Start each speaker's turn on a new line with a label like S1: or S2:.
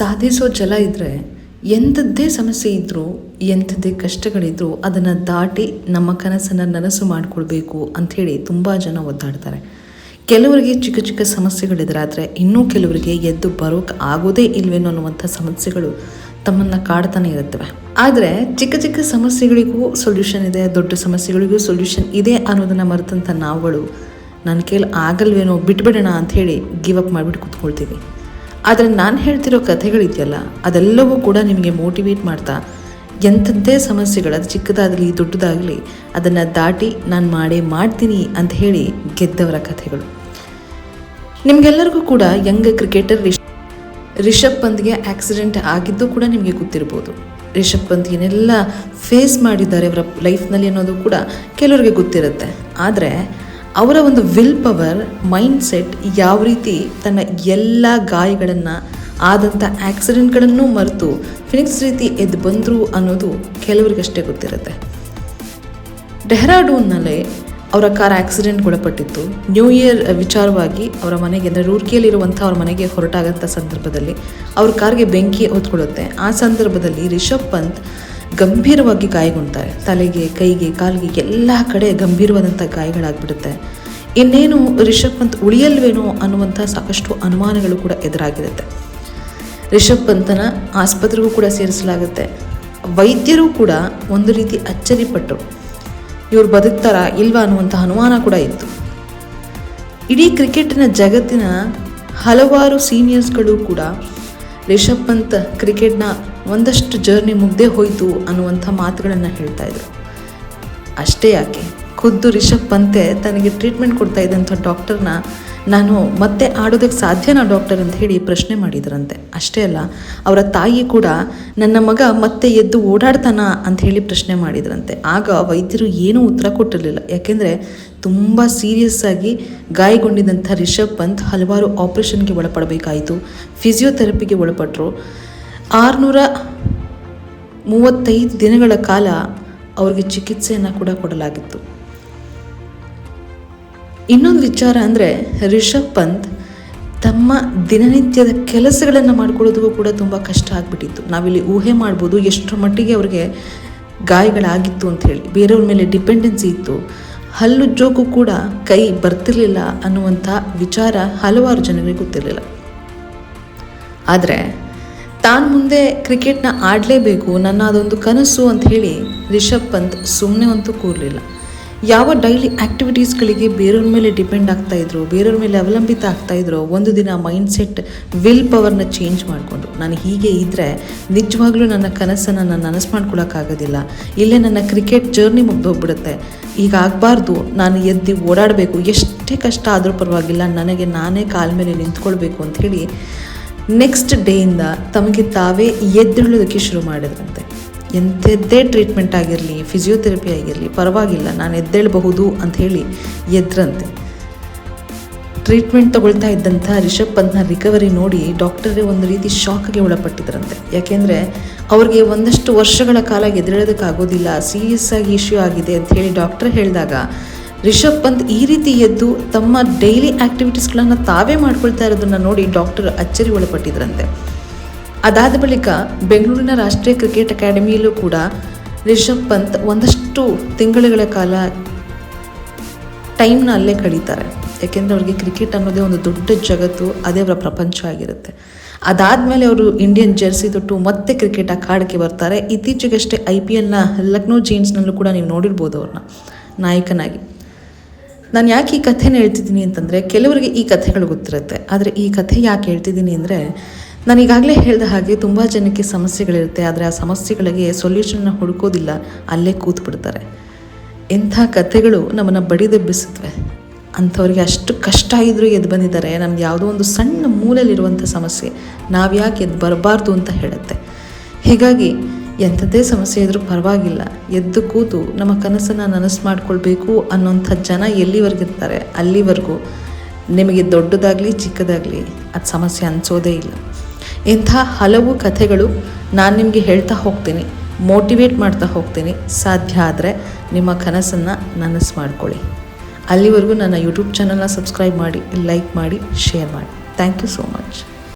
S1: ಸಾಧಿಸೋ ಛಲ ಇದ್ದರೆ ಎಂಥದ್ದೇ ಸಮಸ್ಯೆ ಇದ್ದರೂ ಎಂಥದ್ದೇ ಕಷ್ಟಗಳಿದ್ದರೂ ಅದನ್ನು ದಾಟಿ ನಮ್ಮ ಕನಸನ್ನು ನನಸು ಮಾಡಿಕೊಳ್ಬೇಕು ಅಂಥೇಳಿ ತುಂಬ ಜನ ಒದ್ದಾಡ್ತಾರೆ. ಕೆಲವರಿಗೆ ಚಿಕ್ಕ ಚಿಕ್ಕ ಸಮಸ್ಯೆಗಳಿದ್ರಾದರೆ ಇನ್ನೂ ಕೆಲವರಿಗೆ ಎದ್ದು ಬರೋಕ್ಕೆ ಆಗೋದೇ ಇಲ್ವೇನೋ ಅನ್ನುವಂಥ ಸಮಸ್ಯೆಗಳು ತಮ್ಮನ್ನು ಕಾಡ್ತಾನೆ ಇರುತ್ತವೆ. ಆದರೆ ಚಿಕ್ಕ ಚಿಕ್ಕ ಸಮಸ್ಯೆಗಳಿಗೂ ಸೊಲ್ಯೂಷನ್ ಇದೆ, ದೊಡ್ಡ ಸಮಸ್ಯೆಗಳಿಗೂ ಸೊಲ್ಯೂಷನ್ ಇದೆ ಅನ್ನೋದನ್ನು ಮರೆತಂಥ ನಾವುಗಳು ನನ್ನ ಕೈಲಿ ಆಗಲ್ವೇನೋ ಬಿಟ್ಬಿಡೋಣ ಅಂಥೇಳಿ ಗಿವ್ ಅಪ್ ಮಾಡಿಬಿಟ್ಟು ಕೂತ್ಕೊಳ್ತೀವಿ. ಆದರೆ ನಾನು ಹೇಳ್ತಿರೋ ಕಥೆಗಳಿದೆಯಲ್ಲ ಅದೆಲ್ಲವೂ ಕೂಡ ನಿಮಗೆ ಮೋಟಿವೇಟ್ ಮಾಡ್ತಾ ಎಂಥದ್ದೇ ಸಮಸ್ಯೆಗಳು ಅದು ಚಿಕ್ಕದಾಗಲಿ ದೊಡ್ಡದಾಗಲಿ ಅದನ್ನು ದಾಟಿ ನಾನು ಮಾಡ್ತೀನಿ ಅಂತ ಹೇಳಿ ಗೆದ್ದವರ ಕಥೆಗಳು. ನಿಮಗೆಲ್ಲರಿಗೂ ಕೂಡ ಯಂಗ್ ಕ್ರಿಕೆಟರ್ ರಿಷಬ್ ಪಂತ್ಗೆ ಆಕ್ಸಿಡೆಂಟ್ ಆಗಿದ್ದು ಕೂಡ ನಿಮಗೆ ಗೊತ್ತಿರ್ಬೋದು. ರಿಷಬ್ ಪಂತ್ ಏನೆಲ್ಲ ಫೇಸ್ ಮಾಡಿದ್ದಾರೆ ಅವರ ಲೈಫ್ನಲ್ಲಿ ಅನ್ನೋದು ಕೂಡ ಕೆಲವರಿಗೆ ಗೊತ್ತಿರುತ್ತೆ. ಆದರೆ ಅವರ ಒಂದು ವಿಲ್ ಪವರ್, ಮೈಂಡ್ ಸೆಟ್ ಯಾವ ರೀತಿ ತನ್ನ ಎಲ್ಲ ಗಾಯಗಳನ್ನು ಆದಂಥ ಆಕ್ಸಿಡೆಂಟ್ಗಳನ್ನು ಮರೆತು ಫಿನಿಕ್ಸ್ ರೀತಿ ಎದ್ದು ಬಂದರು ಅನ್ನೋದು ಕೆಲವರಿಗಷ್ಟೇ ಗೊತ್ತಿರುತ್ತೆ. ಡೆಹ್ರಾಡೂನ್ನಲ್ಲೇ ಅವರ ಕಾರ್ ಆಕ್ಸಿಡೆಂಟ್ಗೊಳಪಟ್ಟಿತ್ತು. ನ್ಯೂ ಇಯರ್ ವಿಚಾರವಾಗಿ ಅವರ ಮನೆಗೆ ಅಂದರೆ ರೂರ್ಕಿಯಲ್ಲಿರುವಂಥ ಅವ್ರ ಮನೆಗೆ ಹೊರಟಾಗಂಥ ಸಂದರ್ಭದಲ್ಲಿ ಅವ್ರ ಕಾರ್ಗೆ ಬೆಂಕಿ ಹೊತ್ಕೊಳ್ಳುತ್ತೆ. ಆ ಸಂದರ್ಭದಲ್ಲಿ ರಿಷಬ್ ಪಂತ್ ಗಂಭೀರವಾಗಿ ಗಾಯಗೊಂಡ್ತಾರೆ. ತಲೆಗೆ, ಕೈಗೆ, ಕಾಲಿಗೆ ಎಲ್ಲ ಕಡೆ ಗಂಭೀರವಾದಂಥ ಗಾಯಗಳಾಗ್ಬಿಡುತ್ತೆ. ಇನ್ನೇನು ರಿಷಬ್ ಪಂತ್ ಉಳಿಯಲ್ವೇನೋ ಅನ್ನುವಂಥ ಸಾಕಷ್ಟು ಅನುಮಾನಗಳು ಕೂಡ ಎದುರಾಗಿರುತ್ತೆ. ರಿಷಬ್ ಪಂತನ ಆಸ್ಪತ್ರೆಗೂ ಕೂಡ ಸೇರಿಸಲಾಗುತ್ತೆ. ವೈದ್ಯರು ಕೂಡ ಒಂದು ರೀತಿ ಅಚ್ಚರಿಪಟ್ಟರು, ಇವ್ರು ಬದುಕ್ತಾರಾ ಇಲ್ವಾ ಅನ್ನುವಂಥ ಅನುಮಾನ ಕೂಡ ಇತ್ತು. ಇಡೀ ಕ್ರಿಕೆಟಿನ ಜಗತ್ತಿನ ಹಲವಾರು ಸೀನಿಯರ್ಸ್ಗಳು ಕೂಡ ರಿಷಬ್ ಪಂತ್ ಕ್ರಿಕೆಟ್ನ ಒಂದಷ್ಟು ಜರ್ನಿ ಮುಗ್ದೇ ಹೋಯಿತು ಅನ್ನುವಂಥ ಮಾತುಗಳನ್ನು ಹೇಳ್ತಾ ಇದ್ರು. ಅಷ್ಟೇ ಯಾಕೆ, ಖುದ್ದು ರಿಷಬ್ ಪಂತೆ ತನಗೆ ಟ್ರೀಟ್ಮೆಂಟ್ ಕೊಡ್ತಾ ಇದ್ದಂಥ ಡಾಕ್ಟರ್ನ ನಾನು ಮತ್ತೆ ಆಡೋದಕ್ಕೆ ಸಾಧ್ಯನಾ ಡಾಕ್ಟರ್ ಅಂತ ಹೇಳಿ ಪ್ರಶ್ನೆ ಮಾಡಿದ್ರಂತೆ. ಅಷ್ಟೇ ಅಲ್ಲ, ಅವರ ತಾಯಿ ಕೂಡ ನನ್ನ ಮಗ ಮತ್ತೆ ಎದ್ದು ಓಡಾಡ್ತಾನಾ ಅಂತ ಹೇಳಿ ಪ್ರಶ್ನೆ ಮಾಡಿದ್ರಂತೆ. ಆಗ ವೈದ್ಯರು ಏನೂ ಉತ್ತರ ಕೊಟ್ಟಿರಲಿಲ್ಲ. ಯಾಕೆಂದರೆ ತುಂಬ ಸೀರಿಯಸ್ ಆಗಿ ಗಾಯಗೊಂಡಿದ್ದಂಥ ರಿಷಬ್ ಪಂತ್ ಹಲವಾರು ಆಪ್ರೇಷನ್ಗೆ ಒಳಪಡಬೇಕಾಯಿತು, ಫಿಸಿಯೋಥೆರಪಿಗೆ ಒಳಪಟ್ಟರು. 635 ದಿನಗಳ ಕಾಲ ಅವ್ರಿಗೆ ಚಿಕಿತ್ಸೆಯನ್ನು ಕೂಡ ಕೊಡಲಾಗಿತ್ತು. ಇನ್ನೊಂದು ವಿಚಾರ ಅಂದರೆ ರಿಷಬ್ ಪಂತ್ ತಮ್ಮ ದಿನನಿತ್ಯದ ಕೆಲಸಗಳನ್ನು ಮಾಡ್ಕೊಳ್ಳೋದಕ್ಕೂ ಕೂಡ ತುಂಬ ಕಷ್ಟ ಆಗಿಬಿಟ್ಟಿತ್ತು. ನಾವಿಲ್ಲಿ ಊಹೆ ಮಾಡ್ಬೋದು ಎಷ್ಟರ ಮಟ್ಟಿಗೆ ಅವ್ರಿಗೆ ಗಾಯಗಳಾಗಿತ್ತು ಅಂಥೇಳಿ. ಬೇರೆಯವ್ರ ಮೇಲೆ ಡಿಪೆಂಡೆನ್ಸಿ ಇತ್ತು. ಹಲ್ಲುಜ್ಜೋಕ್ಕೂ ಕೂಡ ಕೈ ಬರ್ತಿರ್ಲಿಲ್ಲ ಅನ್ನುವಂಥ ವಿಚಾರ ಹಲವಾರು ಜನರಿಗೆ ಗೊತ್ತಿರಲಿಲ್ಲ. ಆದರೆ ತಾನು ಮುಂದೆ ಕ್ರಿಕೆಟ್ನ ಆಡಲೇಬೇಕು, ನನ್ನ ಅದೊಂದು ಕನಸು ಅಂತ ಹೇಳಿ ರಿಷಬ್ ಪಂತ್ ಸುಮ್ಮನೆ ಅಂತೂ ಕೂರಲಿಲ್ಲ. ಯಾವ ಡೈಲಿ ಆ್ಯಕ್ಟಿವಿಟೀಸ್ಗಳಿಗೆ ಬೇರೆಯವ್ರ ಮೇಲೆ ಡಿಪೆಂಡ್ ಆಗ್ತಾಯಿದ್ರು, ಬೇರೆಯವ್ರ ಮೇಲೆ ಅವಲಂಬಿತ ಆಗ್ತಾಯಿದ್ರು, ಒಂದು ದಿನ ಮೈಂಡ್ ಸೆಟ್, ವಿಲ್ ಪವರ್ನ ಚೇಂಜ್ ಮಾಡಿಕೊಂಡು ನಾನು ಹೀಗೆ ಇದ್ದರೆ ನಿಜವಾಗ್ಲೂ ನನ್ನ ಕನಸನ್ನು ನಾನು ನನಸು ಮಾಡ್ಕೊಳಕ್ಕಾಗೋದಿಲ್ಲ, ಇಲ್ಲೇ ನನ್ನ ಕ್ರಿಕೆಟ್ ಜರ್ನಿ ಮುಗ್ದೋಗ್ಬಿಡುತ್ತೆ, ಈಗ ಆಗಬಾರ್ದು, ನಾನು ಎದ್ದು ಓಡಾಡಬೇಕು, ಎಷ್ಟೇ ಕಷ್ಟ ಆದರೂ ಪರವಾಗಿಲ್ಲ, ನನಗೆ ನಾನೇ ಕಾಲ ಮೇಲೆ ನಿಂತ್ಕೊಳ್ಬೇಕು ಅಂಥೇಳಿ ನೆಕ್ಸ್ಟ್ ಡೇಯಿಂದ ತಮಗೆ ತಾವೇ ಎದ್ದೇಳೋದಕ್ಕೆ ಶುರು ಮಾಡಿದ್ರಂತೆ. ಎಂಥದ್ದೇ ಟ್ರೀಟ್ಮೆಂಟ್ ಆಗಿರಲಿ, ಫಿಸಿಯೋಥೆರಪಿ ಆಗಿರಲಿ, ಪರವಾಗಿಲ್ಲ, ನಾನು ಎದ್ದೇಳಬಹುದು ಅಂಥೇಳಿ ಎದ್ರಂತೆ. ಟ್ರೀಟ್ಮೆಂಟ್ ತಗೊಳ್ತಾ ಇದ್ದಂಥ ರಿಷಬ್ ಪಂತ್ನ ರಿಕವರಿ ನೋಡಿ ಡಾಕ್ಟರೇ ಒಂದು ರೀತಿ ಶಾಕ್ಗೆ ಒಳಪಟ್ಟಿದ್ರಂತೆ. ಯಾಕೆಂದರೆ ಅವ್ರಿಗೆ ಒಂದಷ್ಟು ವರ್ಷಗಳ ಕಾಲ ಎದ್ದೇಳೋದಕ್ಕಾಗೋದಿಲ್ಲ, ಸೀರಿಯಸ್ ಆಗಿ ಇಶ್ಯೂ ಆಗಿದೆ ಅಂಥೇಳಿ ಡಾಕ್ಟರ್ ಹೇಳಿದಾಗ ರಿಷಬ್ ಪಂತ್ ಈ ರೀತಿ ಎದ್ದು ತಮ್ಮ ಡೈಲಿ ಆ್ಯಕ್ಟಿವಿಟೀಸ್ಗಳನ್ನು ತಾವೇ ಮಾಡ್ಕೊಳ್ತಾ ಇರೋದನ್ನು ನೋಡಿ ಡಾಕ್ಟರ್ ಅಚ್ಚರಿ ಒಳಪಟ್ಟಿದ್ರಂತೆ. ಅದಾದ ಬಳಿಕ ಬೆಂಗಳೂರಿನ ರಾಷ್ಟ್ರೀಯ ಕ್ರಿಕೆಟ್ ಅಕಾಡೆಮಿಯಲ್ಲೂ ಕೂಡ ರಿಷಬ್ ಪಂತ್ ಒಂದಷ್ಟು ತಿಂಗಳುಗಳ ಕಾಲ ಟೈಮ್ನ ಅಲ್ಲೇ ಕಳೀತಾರೆ. ಯಾಕೆಂದರೆ ಅವ್ರಿಗೆ ಕ್ರಿಕೆಟ್ ಅನ್ನೋದೇ ಒಂದು ದೊಡ್ಡ ಜಗತ್ತು, ಅದೇ ಅವರ ಪ್ರಪಂಚ ಆಗಿರುತ್ತೆ. ಅದಾದಮೇಲೆ ಅವರು ಇಂಡಿಯನ್ ಜೆರ್ಸಿ ತೊಟ್ಟು ಮತ್ತೆ ಕ್ರಿಕೆಟ್ ಅಖಾಡಕ್ಕೆ ಬರ್ತಾರೆ. ಇತ್ತೀಚೆಗಷ್ಟೇ IPLನ ಲಕ್ನೋ ಜೈಂಟ್ಸ್ನಲ್ಲೂ ಕೂಡ ನೀವು ನೋಡಿರ್ಬೋದು ಅವ್ರನ್ನ ನಾಯಕನಾಗಿ. ನಾನು ಯಾಕೆ ಈ ಕಥೆನ ಹೇಳ್ತಿದ್ದೀನಿ ಅಂತಂದರೆ ಕೆಲವರಿಗೆ ಈ ಕಥೆಗಳು ಗೊತ್ತಿರುತ್ತೆ. ಆದರೆ ಈ ಕಥೆ ಯಾಕೆ ಹೇಳ್ತಿದ್ದೀನಿ ಅಂದರೆ ನಾನು ಈಗಾಗಲೇ ಹೇಳಿದ ಹಾಗೆ ತುಂಬ ಜನಕ್ಕೆ ಸಮಸ್ಯೆಗಳಿರುತ್ತೆ. ಆದರೆ ಆ ಸಮಸ್ಯೆಗಳಿಗೆ ಸೊಲ್ಯೂಷನ್ನ ಹುಡುಕೋದಿಲ್ಲ, ಅಲ್ಲೇ ಕೂತ್ಬಿಡ್ತಾರೆ. ಇಂಥ ಕಥೆಗಳು ನಮ್ಮನ್ನು ಬಡಿದೆಬ್ಬಿಸುತ್ತವೆ. ಅಂಥವ್ರಿಗೆ ಅಷ್ಟು ಕಷ್ಟ ಇದ್ದರೂ ಎದ್ದು ಬಂದಿದ್ದಾರೆ. ನಮ್ದು ಯಾವುದೋ ಒಂದು ಸಣ್ಣ ಮೂಲೆಯಲ್ಲಿರುವಂಥ ಸಮಸ್ಯೆ ನಾವು ಯಾಕೆ ಎದ್ದು ಬರಬಾರ್ದು ಅಂತ ಹೇಳುತ್ತೆ. ಹೀಗಾಗಿ ಎಂಥದ್ದೇ ಸಮಸ್ಯೆ ಇದ್ದರೂ ಪರವಾಗಿಲ್ಲ, ಎದ್ದು ಕೂತು ನಮ್ಮ ಕನಸನ್ನು ನನಸು ಮಾಡ್ಕೊಳ್ಬೇಕು ಅನ್ನೋಂಥ ಜನ ಎಲ್ಲಿವರೆಗಿರ್ತಾರೆ ಅಲ್ಲಿವರೆಗೂ ನಿಮಗೆ ದೊಡ್ಡದಾಗಲಿ ಚಿಕ್ಕದಾಗಲಿ ಅದು ಸಮಸ್ಯೆ ಅನಿಸೋದೇ ಇಲ್ಲ. ಇಂಥ ಹಲವು ಕಥೆಗಳು ನಾನು ನಿಮಗೆ ಹೇಳ್ತಾ ಹೋಗ್ತೀನಿ, ಮೋಟಿವೇಟ್ ಮಾಡ್ತಾ ಹೋಗ್ತೀನಿ. ಸಾಧ್ಯ ಆದರೆ ನಿಮ್ಮ ಕನಸನ್ನು ನನಸು ಮಾಡ್ಕೊಳ್ಳಿ. ಅಲ್ಲಿವರೆಗೂ ನನ್ನ ಯೂಟ್ಯೂಬ್ ಚಾನಲ್ನ ಸಬ್ಸ್ಕ್ರೈಬ್ ಮಾಡಿ, ಲೈಕ್ ಮಾಡಿ, ಶೇರ್ ಮಾಡಿ. Thank you so much.